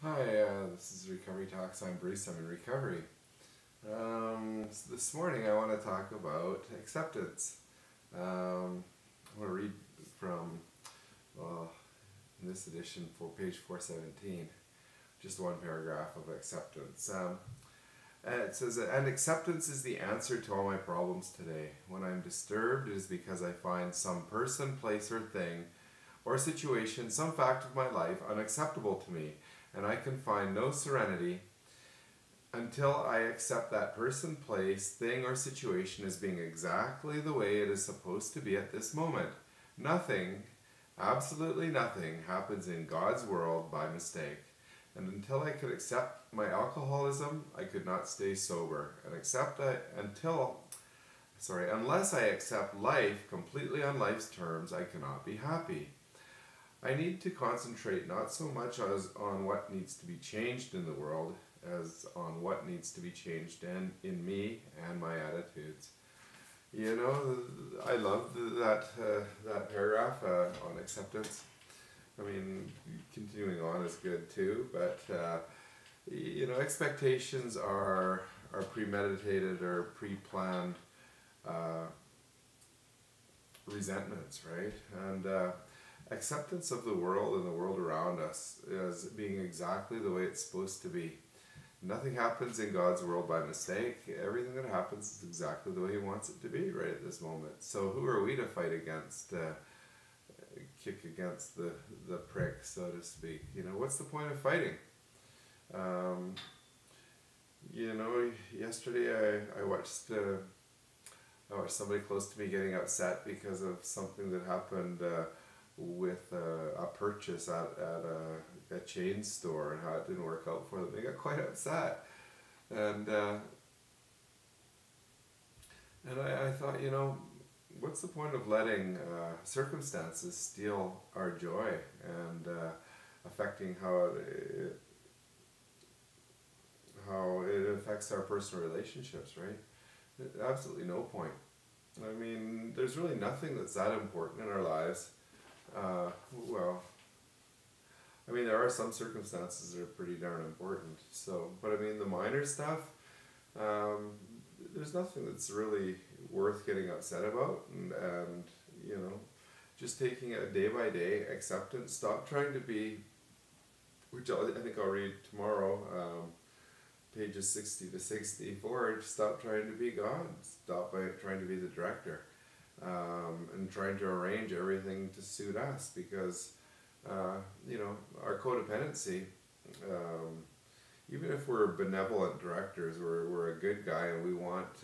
Hi, this is Recovery Talks. I'm Bruce. I'm in recovery. So this morning I want to talk about acceptance. I want to read from, well, in this edition for page 417, just one paragraph of acceptance. It says, and acceptance is the answer to all my problems today. When I'm disturbed, it is because I find some person, place, or thing, or situation, some fact of my life unacceptable to me, and I can find no serenity until I accept that person, place, thing, or situation as being exactly the way it is supposed to be at this moment. Nothing, absolutely nothing, happens in God's world by mistake. And until I could accept my alcoholism, I could not stay sober. Unless I accept life completely on life's terms, I cannot be happy. I need to concentrate not so much as on what needs to be changed in the world as on what needs to be changed in me and my attitudes. You know, I love that paragraph on acceptance. I mean, continuing on is good too, but expectations are premeditated or pre-planned resentments, right? And acceptance of the world and the world around us as being exactly the way it's supposed to be. Nothing happens in God's world by mistake. Everything that happens is exactly the way He wants it to be right at this moment. So who are we to fight against, kick against the prick, so to speak? You know, what's the point of fighting? Yesterday I watched somebody close to me getting upset because of something that happened with a purchase at a chain store and how it didn't work out for them. They got quite upset, and I thought, what's the point of letting circumstances steal our joy and affecting how it affects our personal relationships, right? Absolutely no point. I mean, there's really nothing that's that important in our lives. There are some circumstances that are pretty darn important. So, but I mean, the minor stuff, there's nothing that's really worth getting upset about, and just taking it day by day, acceptance. Stop trying to be, which I think I'll read tomorrow, pages 60 to 64. Stop trying to be God. Stop trying to be the director. And trying to arrange everything to suit us, because our codependency, even if we're benevolent directors, we're a good guy and we want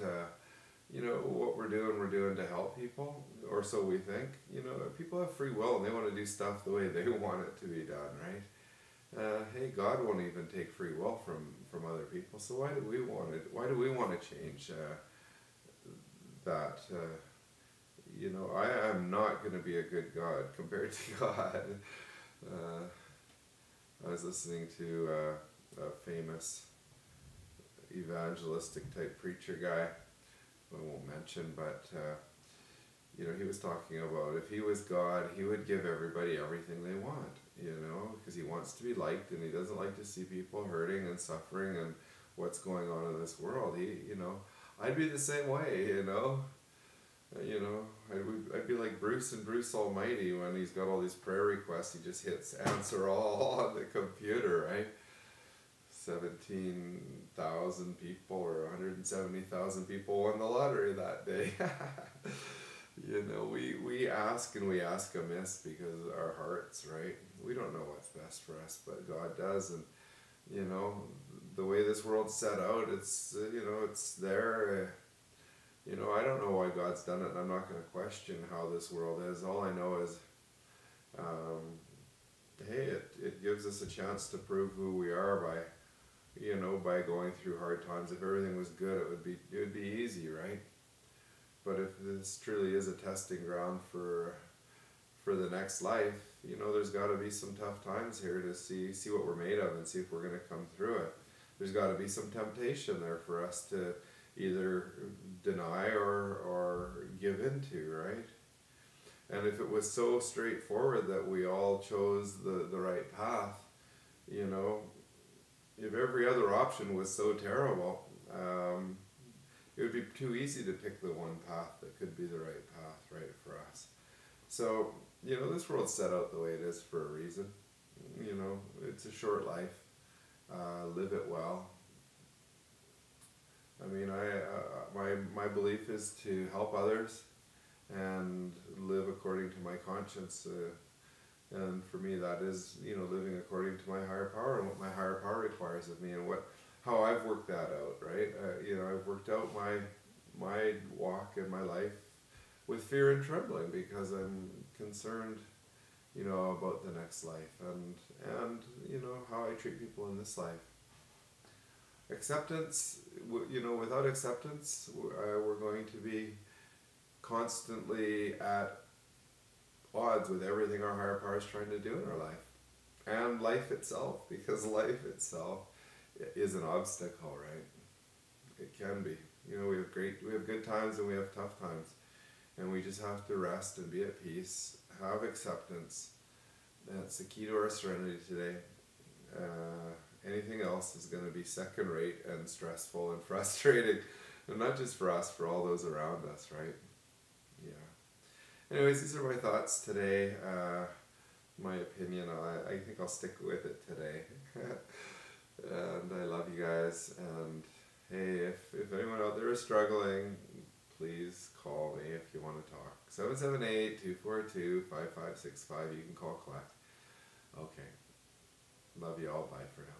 what we're doing to help people, or so we think. People have free will and they want to do stuff the way they want it to be done, right? Hey, God won't even take free will from other people, so why do we want to change that? I am not going to be a good God compared to God. I was listening to a famous evangelistic type preacher guy, I won't mention, but he was talking about if he was God, he would give everybody everything they want, because he wants to be liked and he doesn't like to see people hurting and suffering and what's going on in this world. I'd be the same way, I'd be like Bruce and Bruce Almighty when he's got all these prayer requests. He just hits answer all on the computer, right? 17,000 people or 170,000 people won the lottery that day. We ask and we ask amiss because our hearts, right? We don't know what's best for us, but God does. And the way this world's set out, it's it's there. I don't know why God's done it, and I'm not going to question how this world is. All I know is, hey, it gives us a chance to prove who we are by going through hard times. If everything was good, it would be easy, right? But if this truly is a testing ground for the next life, there's got to be some tough times here to see what we're made of and see if we're going to come through it. There's got to be some temptation there for us to either deny or give into, right? And if it was so straightforward that we all chose the right path, if every other option was so terrible, it would be too easy to pick the one path that could be the right path, right, for us. So, this world's set out the way it is for a reason. It's a short life. Live it well. I mean, my belief is to help others and live according to my conscience. And for me, that is, living according to my higher power and what my higher power requires of me, and how I've worked that out, right? I've worked out my walk and my life with fear and trembling, because I'm concerned, about the next life and how I treat people in this life. Acceptance, without acceptance, we're going to be constantly at odds with everything our higher power is trying to do in our life. And life itself, because life itself is an obstacle, right? It can be. We have good times and we have tough times. And we just have to rest and be at peace, have acceptance. That's the key to our serenity today. Anything else is going to be second rate and stressful and frustrating. And not just for us, for all those around us, right? Yeah. Anyways, these are my thoughts today. My opinion, I think I'll stick with it today. And I love you guys. And hey, if anyone out there is struggling, please call me if you want to talk. 778-242-5565. You can call collect. Okay. Love you all. Bye for now.